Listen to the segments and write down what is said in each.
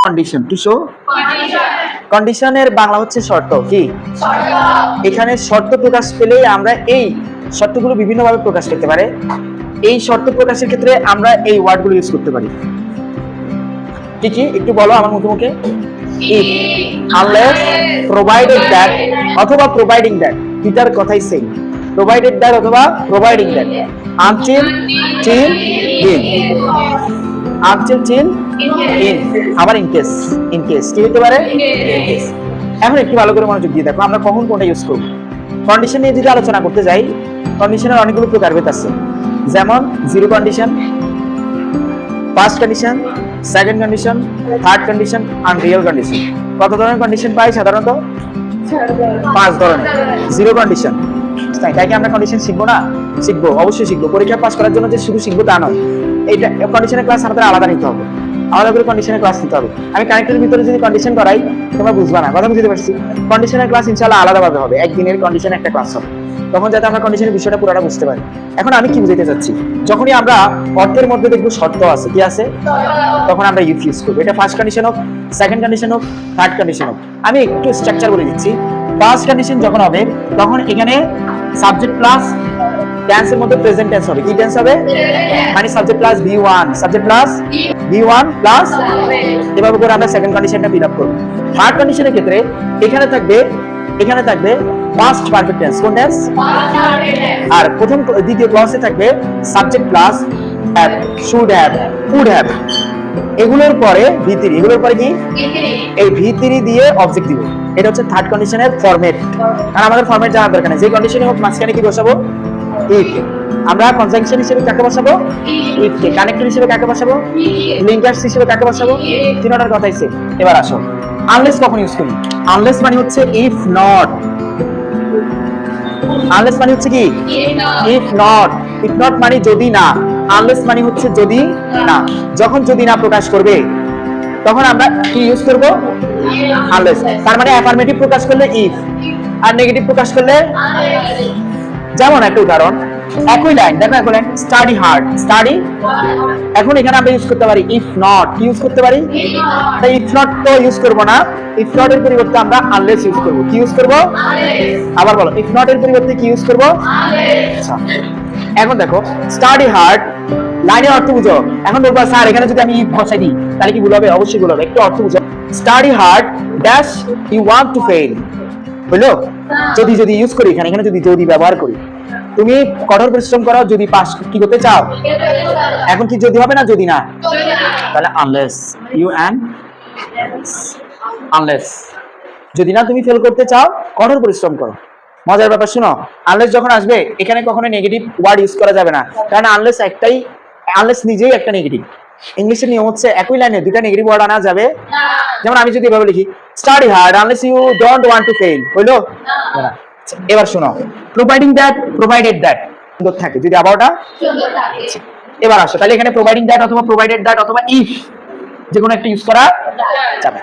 Condition to show কন্ডিশনের বাংলা হচ্ছে শর্ত। কি এখানে শর্ত প্রকাশ পেলে আমরা এই শর্তগুলো বিভিন্নভাবে প্রকাশ করতে পারে। এই শর্ত প্রকাশের ক্ষেত্রে আমরা এই ওয়ার্ডগুলো ইউজ করতে পারি। কি কি একটু বলো আমার মুখে মুখে। ইফ, আনলেস, প্রোভাইডেড দ্যাট অথবা প্রোভাইডিং দ্যাট, দুইটার কথাই সেম। প্রোভাইডেড দ্যাট অথবা providing that. Until, till, in. Until, till, in. আবার ইন কেস। ইন কেস কি হতে পারে? In case. এখন একটু ভালো করে মনোযোগ দিয়ে দেখো আমরা কখন কোনটা ইউজ করব। কন্ডিশন নিয়ে যদি আলোচনা করতে যাই, কন্ডিশনের অনেকগুলো প্রকারভেদ আছে। যেমন zero condition, first condition, second condition, third condition, Unreal condition. কত ধরনের কন্ডিশন পাই সাধারণত? 5 ধরনের। জিরো কন্ডিশন, তাই কি আমরা কন্ডিশন শিখবো না? শিখবো, অবশ্যই শিখবো। পরীক্ষা পাস করার জন্য যে শুধু শিখবো তা নয়, এইটা কন্ডিশনের ক্লাস আমাদের আলাদা নিতে হবে, আলাদা করে কন্ডিশনের ক্লাস নিতে হবে। আমি কানেক্টের ভিতরে যদি কন্ডিশন করাই তোমরা বুঝবা না, কথা বুঝতে পারছি। কন্ডিশনের ক্লাস ইনশাআল্লাহ আলাদাভাবে হবে, একদিনের কন্ডিশন একটা ক্লাস হবে, তখন যাতে আমরা কন্ডিশনের বিষয়টা পুরোটা বুঝতে পারি। এখন আমি কি বুঝাইতে চাচ্ছি, যখনই আমরা অর্থের মধ্যে দেখবো শর্ত আছে, কি আছে, তখন আমরা ইফ ইউজ করবো। এটা ফার্স্ট কন্ডিশন হোক, সেকেন্ড কন্ডিশন হোক, থার্ড কন্ডিশন হোক। আমি একটু স্ট্রাকচার বলে দিচ্ছি। ফার্স্ট কন্ডিশন যখন হবে তখন এখানে সাবজেক্ট প্লাস টেন্সের মধ্যে প্রেজেন্ট টেন্স হবে। কি টেন্স হবে? মানে subject plus V1, subject plus V1 plus, এভাবে করে আমরা সেকেন্ড কন্ডিশনটা ফিল আপ করব। থার্ড কন্ডিশনের ক্ষেত্রে এখানে থাকবে পাস্ট পারফেক্ট টেন্স। কোন টেন্স? আর প্রথম দ্বিতীয় ক্লজে থাকবে subject plus have, should have, could have. এগুলোর পরে V3, এগুলোর পরে কি? এই V3 দিয়ে অবজেক্ট দিব। এটা হচ্ছে থার্ড কন্ডিশনের ফরম্যাট। আর আমাদের ফরম্যাট জানার দরকার নেই, যে কন্ডিশনে হোক মাঝখানে কি বসাবো? ইফ। আমরা কনজাংশন হিসেবে কাকে বসাবো? If K. কানেক্টর হিসেবে কাকে বসাবো? লিঙ্কার্স হিসেবে কাকে বসাবো? তিনটার কথাই সেম। এবার আসো, আনলেস কখন ইউজ করি? আনলেস মানে হচ্ছে ইফ নট। আনলেস মানে হচ্ছে কি? If not. ইফ নট মানে যদি না, আনলেস মানে হচ্ছে যদি না। যখন যদি না প্রকাশ করবে তখন আমরা কি ইউজ করব? আনলেস। তার মানে অ্যাফার্মেটিভ প্রকাশ করলে ইফ, আর নেগেটিভ প্রকাশ করলে। যেমন একটা উদাহরণ, একই লাইন দেখো, একই লাইন, স্টাডি হার্ড, স্টাডি। এখন এখানে আমরা ইউজ করতে পারি ইফ নট। কি ইউজ করতে পারি? তাই ইফ নট তো ইউজ করব না, ইফ নট এর পরিবর্তে আমরা আনলেস ইউজ করব। কি ইউজ করব? আবার বলো, ইফ নট এর পরিবর্তে কি ইউজ করব? আচ্ছা, এখন দেখো স্টাডি হার্ড, লাইনের অর্থ বুঝো। এখন বলবো স্যার এখানে যদি আমি ইফ বসাই দিই তাহলে কি ভুল হবে? অবশ্যই ভুল হবে, একটু অর্থ বুঝো। Study hard dash you want to fail, হলো? যদি ইউজ করি এখানে যদি ব্যবহার করি, তুমি কঠোর পরিশ্রম করো যদি পাস কি করতে চাও। এখন কি যদি হবে না যদি না? তাহলে আনলেস, ইউ এন্ড আনলেস। যদি না তুমি ফেল করতে চাও কঠোর পরিশ্রম করো। মজার ব্যাপার শুনো, আনলেস যখন আসবে এখানে কখনো নেগেটিভ ওয়ার্ড ইউজ করা যাবে না, কারণ আনলেস নিজেই একটা নেগেটিভ। ইংলিশের নিয়ম হচ্ছে একই লাইনে দুইটা নেগেটিভ ওয়ার্ড আনা যাবে। যেমন আমি যদি এভাবে লিখি study hard unless you don't want to fail, হইলো? এবার শোনো, প্রোভাইডিং দ্যাট, প্রোভাইডেড দ্যাট সুন্দর থাকে যদি আবারটা সুন্দর থাকে। এবার আসো, তাহলে এখানে প্রোভাইডিং দ্যাট অথবা প্রোভাইডেড দ্যাট অথবা ইফ যে কোনো একটা ইউজ করা যাবে।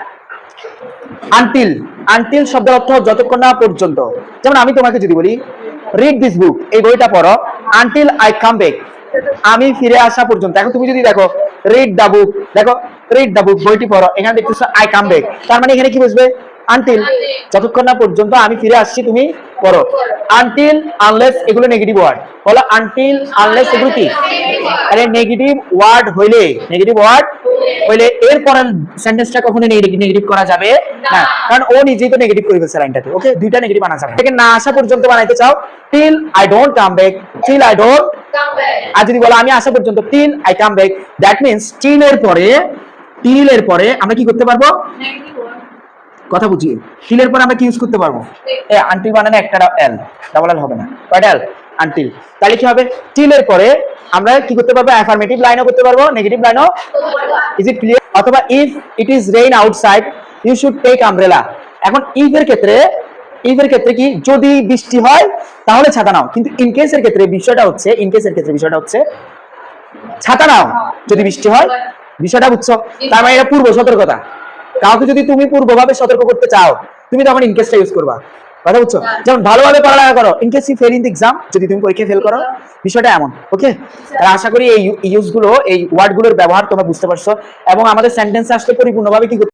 আনটিল, আনটিল শব্দের অর্থ যতক্ষণ না পর্যন্ত। যেমন আমি তোমাকে যদি বলি রিড দিস বুক, এই বইটা পড়ো, আনটিল আই কাম ব্যাক, আমি ফিরে আসা পর্যন্ত। এখন তুমি যদি দেখো রিড দা বুক, দেখো রিড দা বুক বইটি পড়ো, এখানে দেখতেছো আই কাম ব্যাক, তার মানে এখানে কি বুঝবে? আনটিল, যতক্ষণ না পর্যন্ত আমি ফিরে আসছি তুমি পড়ো। আনটিল, আনলেস এগুলো নেগেটিভ ওয়ার্ড, বলো আনটিল আনলেস এগুলো কি? আরে নেগেটিভ ওয়ার্ড হইলে এর পরের সেন্টেন্সটা কখনো নেগেটিভ করা যাবে না, কারণ ও নিজেই তো নেগেটিভ করে ফেলছে লাইনটাতে। ওকে, দুইটা নেগেটিভ আনা যাবে। থেকে না আসা পর্যন্ত বানাইতে চাও till I don't come back, till I don't come back. আর যদি বলো আমি আসা পর্যন্ত till I come back, that means till এর পরে আমরা কি করতে পারবো? কথা বুঝিয়ে, টিলের পরে আমরা কি ইউজ করতে পারবো? আনটিল বানানো একটা এল, ডাবল এল হবে না, কয়টা এল? আনটিল। তাহলে কি হবে? টিলের পরে আমরা কি করতে পারবো? অ্যাফার্মেটিভ লাইনও করতে পারবো, নেগেটিভ লাইনও। Is it clear? অথবা if it is rain outside you should take umbrella. এখন ইফ এর ক্ষেত্রে কি যদি বৃষ্টি হয় তাহলে ছাতা নাও, কিন্তু ইন কেসের ক্ষেত্রে বিষয়টা হচ্ছে ছাতা নাও যদি বৃষ্টি হয়। বিষয়টা বুঝছো? তার মানে এটা পূর্ব সতর্কতা। কাউকে যদি তুমি পূর্বভাবে সতর্ক করতে চাও তুমি তখন ইন কেসটা ইউজ করবা, কথা বুঝছো? যেমন ভালোভাবে পড়ালেখা করো, in case you fail in the exam, যদি তুমি পরীক্ষায় ফেল করো, বিষয়টা এমন। ওকে, আর আশা করি এই ওয়ার্ডগুলোর ব্যবহার তোমরা বুঝতে পারছো এবং আমাদের সেন্টেন্স আসলে পরিপূর্ণভাবে কি